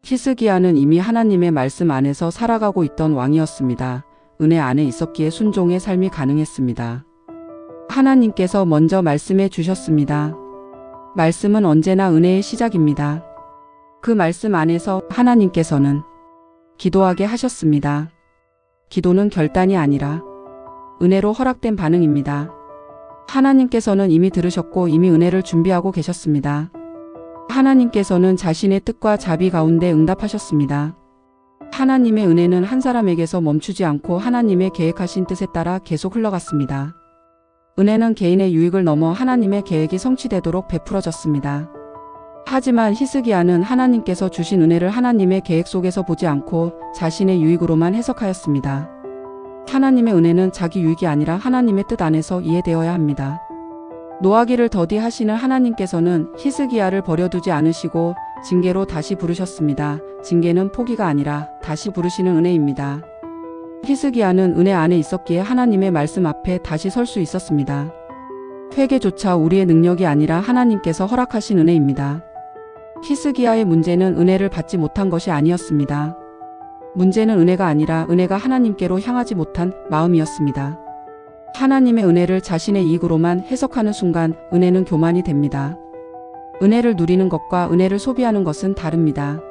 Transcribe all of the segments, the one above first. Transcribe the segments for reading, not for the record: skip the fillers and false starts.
히스기야는 이미 하나님의 말씀 안에서 살아가고 있던 왕이었습니다. 은혜 안에 있었기에 순종의 삶이 가능했습니다. 하나님께서 먼저 말씀해 주셨습니다. 말씀은 언제나 은혜의 시작입니다. 그 말씀 안에서 하나님께서는 기도하게 하셨습니다. 기도는 결단이 아니라 은혜로 허락된 반응입니다. 하나님께서는 이미 들으셨고 이미 은혜를 준비하고 계셨습니다. 하나님께서는 자신의 뜻과 자비 가운데 응답하셨습니다. 하나님의 은혜는 한 사람에게서 멈추지 않고 하나님의 계획하신 뜻에 따라 계속 흘러갔습니다. 은혜는 개인의 유익을 넘어 하나님의 계획이 성취되도록 베풀어졌습니다. 하지만 히스기야는 하나님께서 주신 은혜를 하나님의 계획 속에서 보지 않고 자신의 유익으로만 해석하였습니다. 하나님의 은혜는 자기 유익이 아니라 하나님의 뜻 안에서 이해되어야 합니다. 노하기를 더디하시는 하나님께서는 히스기야를 버려두지 않으시고 징계로 다시 부르셨습니다. 징계는 포기가 아니라 다시 부르시는 은혜입니다. 히스기야는 은혜 안에 있었기에 하나님의 말씀 앞에 다시 설 수 있었습니다. 회개조차 우리의 능력이 아니라 하나님께서 허락하신 은혜입니다. 히스기야의 문제는 은혜를 받지 못한 것이 아니었습니다. 문제는 은혜가 아니라 은혜가 하나님께로 향하지 못한 마음이었습니다. 하나님의 은혜를 자신의 이익으로만 해석하는 순간 은혜는 교만이 됩니다. 은혜를 누리는 것과 은혜를 소비하는 것은 다릅니다.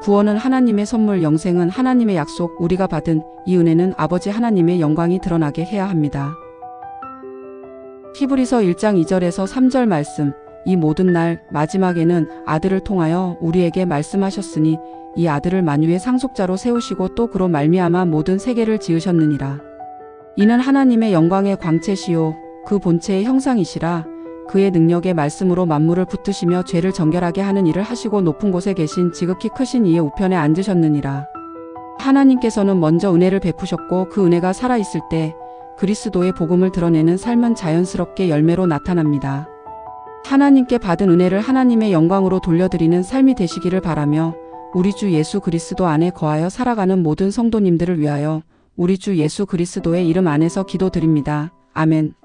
구원은 하나님의 선물, 영생은 하나님의 약속, 우리가 받은 이 은혜는 아버지 하나님의 영광이 드러나게 해야 합니다. 히브리서 1장 2절에서 3절 말씀, 이 모든 날 마지막에는 아들을 통하여 우리에게 말씀하셨으니 이 아들을 만유의 상속자로 세우시고 또 그로 말미암아 모든 세계를 지으셨느니라. 이는 하나님의 영광의 광채시요 그 본체의 형상이시라. 그의 능력의 말씀으로 만물을 붙드시며 죄를 정결하게 하는 일을 하시고 높은 곳에 계신 지극히 크신 이의 우편에 앉으셨느니라. 하나님께서는 먼저 은혜를 베푸셨고 그 은혜가 살아있을 때 그리스도의 복음을 드러내는 삶은 자연스럽게 열매로 나타납니다. 하나님께 받은 은혜를 하나님의 영광으로 돌려드리는 삶이 되시기를 바라며 우리 주 예수 그리스도 안에 거하여 살아가는 모든 성도님들을 위하여 우리 주 예수 그리스도의 이름 안에서 기도드립니다. 아멘.